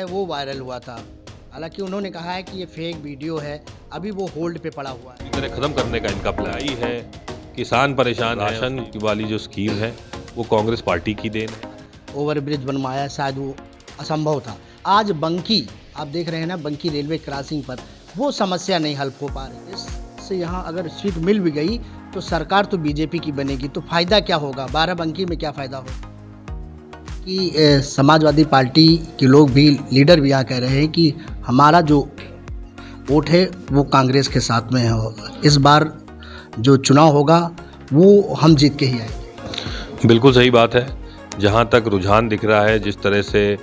वो वायरल हुआ था। हालाँकि उन्होंने कहा है कि ये फेक वीडियो है, अभी वो होल्ड पे पड़ा हुआ है। पूरी तरह खत्म करने का इनका प्लान ही है। किसान परेशान है, राशन वाली जो स्कीम है वो कांग्रेस पार्टी की देन है। ओवरब्रिज बनवाया शायद वो असंभव था। आज बंकी आप देख रहे हैं ना, बंकी रेलवे क्रॉसिंग पर वो समस्या नहीं हल हो पा रही। इससे यहाँ अगर सीट मिल भी गई तो सरकार तो बीजेपी की बनेगी, तो फ़ायदा क्या होगा? बाराबंकी में क्या फ़ायदा होगा? कि समाजवादी पार्टी के लोग भी, लीडर भी यहाँ कह रहे हैं कि हमारा जो वोट है वो कांग्रेस के साथ में है। इस बार जो चुनाव होगा वो हम जीत के ही आएंगे। बिल्कुल सही बात है। जहाँ तक रुझान दिख रहा है, जिस तरह से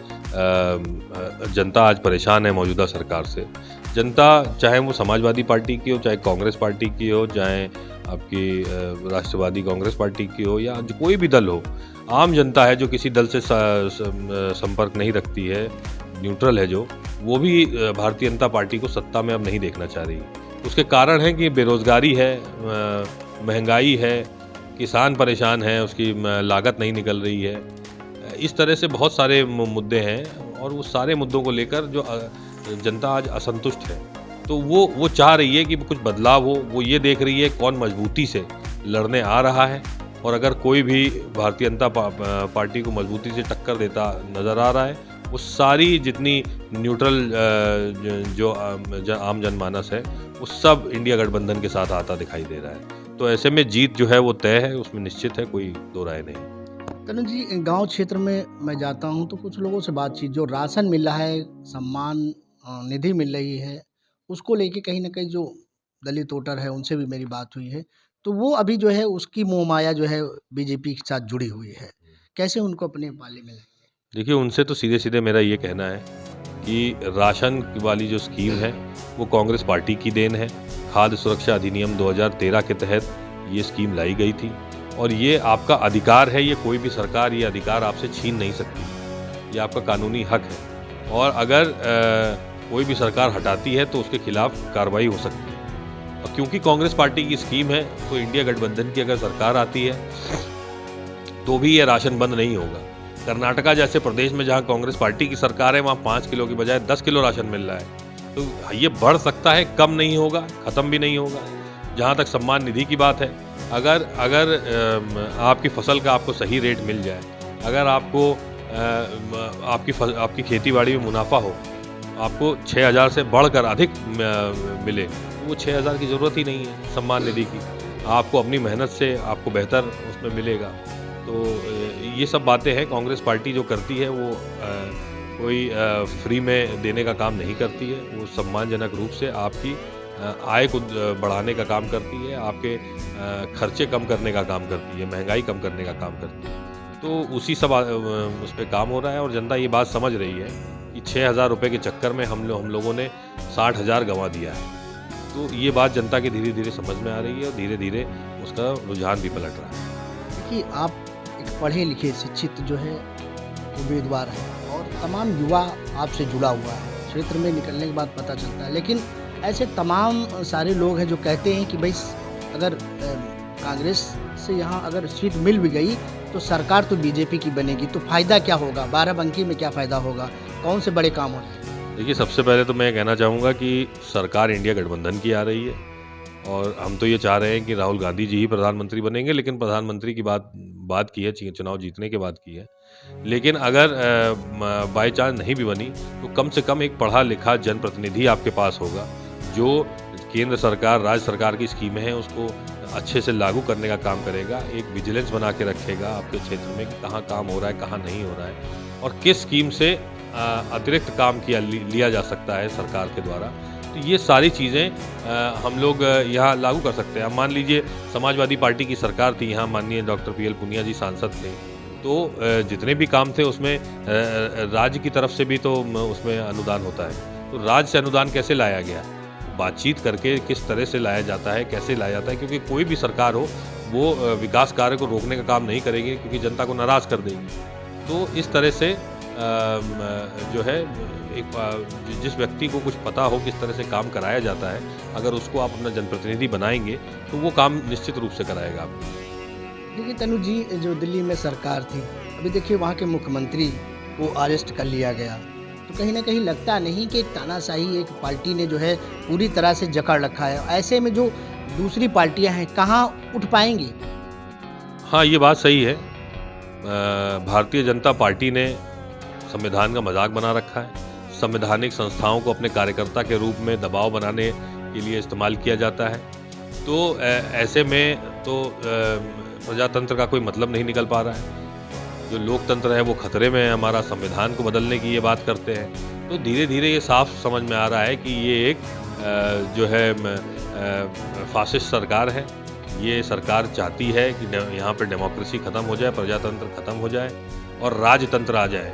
जनता आज परेशान है मौजूदा सरकार से। जनता चाहे वो समाजवादी पार्टी की हो, चाहे कांग्रेस पार्टी की हो, चाहे आपकी राष्ट्रवादी कांग्रेस पार्टी की हो, या जो कोई भी दल हो, आम जनता है जो किसी दल से संपर्क नहीं रखती है, न्यूट्रल है जो, वो भी भारतीय जनता पार्टी को सत्ता में अब नहीं देखना चाह रही। उसके कारण है कि बेरोजगारी है, महंगाई है, किसान परेशान है, उसकी लागत नहीं निकल रही है। इस तरह से बहुत सारे मुद्दे हैं और वो सारे मुद्दों को लेकर जो जनता आज असंतुष्ट है, तो वो चाह रही है कि कुछ बदलाव हो। वो ये देख रही है कौन मजबूती से लड़ने आ रहा है, और अगर कोई भी भारतीय जनता पार्टी को मजबूती से टक्कर देता नज़र आ रहा है, वो सारी जितनी न्यूट्रल जो आम जनमानस है, वो सब इंडिया गठबंधन के साथ आता दिखाई दे रहा है। तो ऐसे में जीत जो है वो तय है, उसमें निश्चित है, कोई दो राय नहीं। तनु जी, गांव क्षेत्र में मैं जाता हूं तो कुछ लोगों से बातचीत, जो राशन मिल रहा है, सम्मान निधि मिल रही है, उसको लेके कहीं ना कहीं जो दलित वोटर है उनसे भी मेरी बात हुई है, तो वो अभी जो है उसकी मोहमाया जो है बीजेपी के साथ जुड़ी हुई है। कैसे उनको अपने पाले में लाएंगे? देखिए, उनसे तो सीधे सीधे मेरा ये कहना है कि राशन वाली जो स्कीम है वो कांग्रेस पार्टी की देन है। खाद्य सुरक्षा अधिनियम 2013 के तहत ये स्कीम लाई गई थी, और ये आपका अधिकार है। ये कोई भी सरकार ये अधिकार आपसे छीन नहीं सकती, ये आपका कानूनी हक है। और अगर कोई भी सरकार हटाती है तो उसके खिलाफ कार्रवाई हो सकती है। और क्योंकि कांग्रेस पार्टी की स्कीम है, तो इंडिया गठबंधन की अगर सरकार आती है तो भी ये राशन बंद नहीं होगा। कर्नाटका जैसे प्रदेश में जहाँ कांग्रेस पार्टी की सरकार है, वहाँ 5 किलो की बजाय 10 किलो राशन मिल रहा है। तो ये बढ़ सकता है, कम नहीं होगा, ख़त्म भी नहीं होगा। जहाँ तक सम्मान निधि की बात है, अगर आपकी फसल का आपको सही रेट मिल जाए, अगर आपको आपकी खेती-बाड़ी में मुनाफा हो, आपको 6,000 से बढ़कर अधिक मिले, तो वो 6,000 की ज़रूरत ही नहीं है सम्मान निधि की। आपको अपनी मेहनत से आपको बेहतर उसमें मिलेगा। तो ये सब बातें हैं। कांग्रेस पार्टी जो करती है वो कोई फ्री में देने का काम नहीं करती है। वो सम्मानजनक रूप से आपकी आय को बढ़ाने का काम करती है, आपके खर्चे कम करने का काम करती है, महंगाई कम करने का काम करती है। तो उसी सब उस पर काम हो रहा है, और जनता ये बात समझ रही है कि 6,000 रुपये के चक्कर में हम लोगों ने 60,000 गंवा दिया है। तो ये बात जनता की धीरे धीरे समझ में आ रही है, और धीरे धीरे उसका रुझान भी पलट रहा है। कि आप एक पढ़े लिखे शिक्षित जो है उम्मीदवार है, और तमाम युवा आपसे जुड़ा हुआ है, क्षेत्र में निकलने के बाद पता चलता है। लेकिन ऐसे तमाम सारे लोग हैं जो कहते हैं कि भाई अगर कांग्रेस से यहाँ अगर सीट मिल भी गई तो सरकार तो बीजेपी की बनेगी, तो फ़ायदा क्या होगा? बाराबंकी में क्या फ़ायदा होगा? कौन से बड़े काम हो जाएंगे? देखिए, सबसे पहले तो मैं कहना चाहूँगा कि सरकार इंडिया गठबंधन की आ रही है, और हम तो ये चाह रहे हैं कि राहुल गांधी जी ही प्रधानमंत्री बनेंगे, लेकिन प्रधानमंत्री की बात की है, चुनाव जीतने के बाद की है। लेकिन अगर बाय चांस नहीं भी बनी, तो कम से कम एक पढ़ा लिखा जनप्रतिनिधि आपके पास होगा, जो केंद्र सरकार, राज्य सरकार की स्कीमें हैं उसको अच्छे से लागू करने का काम करेगा। एक विजिलेंस बना के रखेगा आपके क्षेत्र में कि कहाँ काम हो रहा है, कहाँ नहीं हो रहा है, और किस स्कीम से अतिरिक्त काम लिया जा सकता है सरकार के द्वारा। तो ये सारी चीज़ें हम लोग यहाँ लागू कर सकते हैं। अब मान लीजिए समाजवादी पार्टी की सरकार थी, यहाँ माननीय डॉक्टर PL पूनिया जी सांसद थे, तो जितने भी काम थे उसमें राज्य की तरफ से भी तो उसमें अनुदान होता है। तो राज्य से अनुदान कैसे लाया गया? बातचीत करके किस तरह से लाया जाता है, कैसे लाया जाता है, क्योंकि कोई भी सरकार हो वो विकास कार्य को रोकने का काम नहीं करेगी, क्योंकि जनता को नाराज़ कर देगी। तो इस तरह से जो है एक जिस व्यक्ति को कुछ पता हो किस तरह से काम कराया जाता है, अगर उसको आप अपना जनप्रतिनिधि बनाएंगे तो वो काम निश्चित रूप से कराएगा आपको। देखिए तनु जी, जो दिल्ली में सरकार थी, अभी देखिए वहाँ के मुख्यमंत्री को अरेस्ट कर लिया गया, तो कहीं ना कहीं लगता नहीं कि तानाशाही एक पार्टी ने जो है पूरी तरह से जकड़ रखा है? ऐसे में जो दूसरी पार्टियां हैं कहाँ उठ पाएंगी? हाँ, ये बात सही है। भारतीय जनता पार्टी ने संविधान का मजाक बना रखा है। संवैधानिक संस्थाओं को अपने कार्यकर्ता के रूप में दबाव बनाने के लिए इस्तेमाल किया जाता है। तो ऐसे में तो प्रजातंत्र का कोई मतलब नहीं निकल पा रहा है। जो लोकतंत्र है वो खतरे में है, हमारा संविधान को बदलने की ये बात करते हैं। तो धीरे-धीरे ये साफ समझ में आ रहा है कि ये एक जो है फासिस्ट सरकार है। ये सरकार चाहती है कि यहाँ पे डेमोक्रेसी ख़त्म हो जाए, प्रजातंत्र ख़त्म हो जाए और राजतंत्र आ जाए।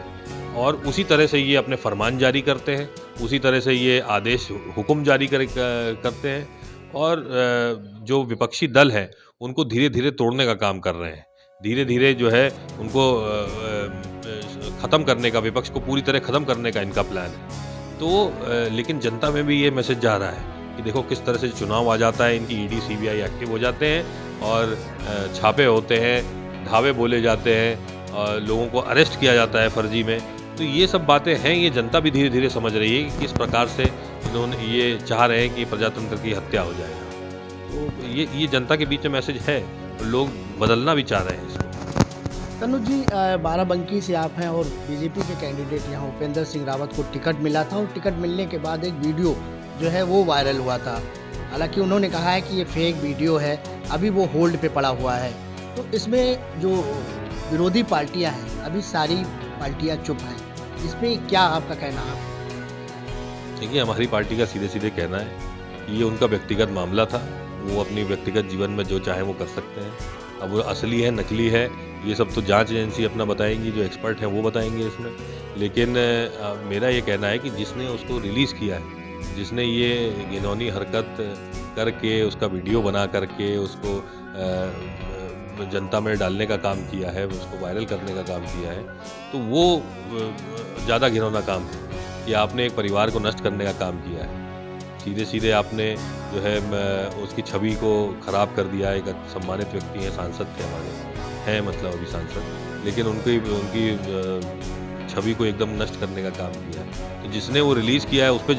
और उसी तरह से ये अपने फरमान जारी करते हैं, उसी तरह से ये आदेश हुक्म जारी करते हैं और जो विपक्षी दल है उनको धीरे-धीरे तोड़ने का काम कर रहे हैं। धीरे-धीरे जो है उनको ख़त्म करने का, विपक्ष को पूरी तरह ख़त्म करने का इनका प्लान है। तो लेकिन जनता में भी ये मैसेज जा रहा है कि देखो किस तरह से चुनाव आ जाता है, इनकी ईडी सीबीआई एक्टिव हो जाते हैं और छापे होते हैं, धावे बोले जाते हैं और लोगों को अरेस्ट किया जाता है फर्जी में। तो ये सब बातें हैं, ये जनता भी धीरे-धीरे समझ रही है कि किस प्रकार से इन्होंने ये चाह रहे हैं कि प्रजातंत्र की हत्या हो जाए। तो ये जनता के बीच में मैसेज है, लोग बदलना भी चाह रहे हैं इसको। तनुज जी, बाराबंकी से आप हैं और बीजेपी के कैंडिडेट यहाँ उपेंद्र सिंह रावत को टिकट मिला था और टिकट मिलने के बाद एक वीडियो जो है वो वायरल हुआ था। हालांकि उन्होंने कहा है कि ये फेक वीडियो है, अभी वो होल्ड पे पड़ा हुआ है। तो इसमें जो विरोधी पार्टियां हैं, अभी सारी पार्टियां चुप हैं, इसमें क्या आपका कहना है? देखिए, हमारी पार्टी का सीधे-सीधे कहना है कि ये उनका व्यक्तिगत मामला था। वो अपनी व्यक्तिगत जीवन में जो चाहे वो कर सकते हैं। अब वो असली है, नकली है, ये सब तो जांच एजेंसी अपना बताएंगी, जो एक्सपर्ट हैं वो बताएंगे इसमें। लेकिन मेरा ये कहना है कि जिसने उसको रिलीज़ किया है, जिसने ये घिनौनी हरकत करके, उसका वीडियो बना करके उसको जनता में डालने का काम किया है, उसको वायरल करने का काम किया है, तो वो ज़्यादा घिनौना काम है कि आपने एक परिवार को नष्ट करने का काम किया है। सीधे-सीधे आपने जो है उसकी छवि को ख़राब कर दिया। एक सम्मानित व्यक्ति हैं, सांसद थे हमारे, हैं मतलब अभी सांसद, लेकिन उनकी छवि को एकदम नष्ट करने का काम किया है। तो जिसने वो रिलीज़ किया है उस पे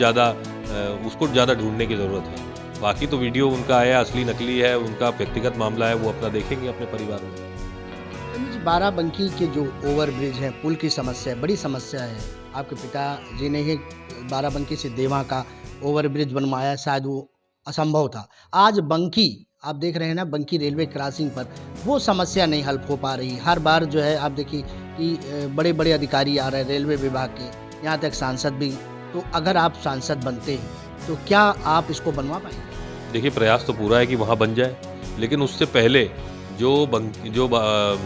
उसको ज़्यादा ढूँढने की ज़रूरत है। बाकी तो वीडियो उनका है, असली नकली है, उनका व्यक्तिगत मामला है, वो अपना देखेंगे अपने परिवार में। बाराबंकी के जो ओवर ब्रिज है, पुल की समस्या बड़ी समस्या है। आपके पिताजी ने ही बाराबंकी से देवा का ओवर ब्रिज बनवाया, शायद वो असंभव था। आज बंकी आप देख रहे हैं ना, बंकी रेलवे क्रॉसिंग पर वो समस्या नहीं हल हो पा रही। हर बार जो है आप देखिए कि बड़े बड़े अधिकारी आ रहे हैं रेलवे विभाग के, यहाँ तक सांसद भी। तो अगर आप सांसद बनते हैं तो क्या आप इसको बनवा पाएंगे? देखिए, प्रयास तो पूरा है कि वहाँ बन जाए, लेकिन उससे पहले जो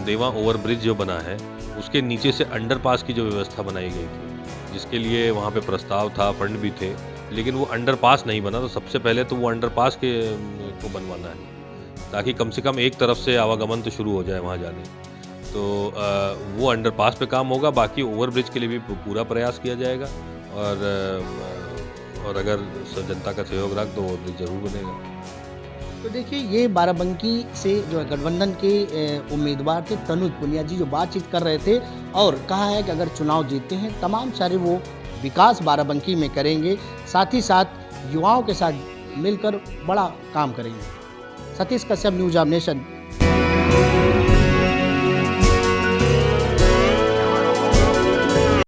देवा ओवर ब्रिज जो बना है, उसके नीचे से अंडरपास की जो व्यवस्था बनाई गई थी, जिसके लिए वहाँ पे प्रस्ताव था, फंड भी थे, लेकिन वो अंडरपास नहीं बना। तो सबसे पहले तो वो अंडरपास को बनवाना है, ताकि कम से कम एक तरफ से आवागमन तो शुरू हो जाए वहाँ जाने। तो वो अंडरपास पे काम होगा, बाकी ओवर ब्रिज के लिए भी पूरा प्रयास किया जाएगा और अगर जनता का सहयोग रहा तो ओवर ब्रिज जरूर बनेगा। तो देखिए, ये बाराबंकी से जो है गठबंधन के उम्मीदवार थे तनुज पुनिया जी, जो बातचीत कर रहे थे और कहा है कि अगर चुनाव जीतते हैं तमाम सारे वो विकास बाराबंकी में करेंगे, साथ ही साथ युवाओं के साथ मिलकर बड़ा काम करेंगे। Satish Kashyap, news of nation.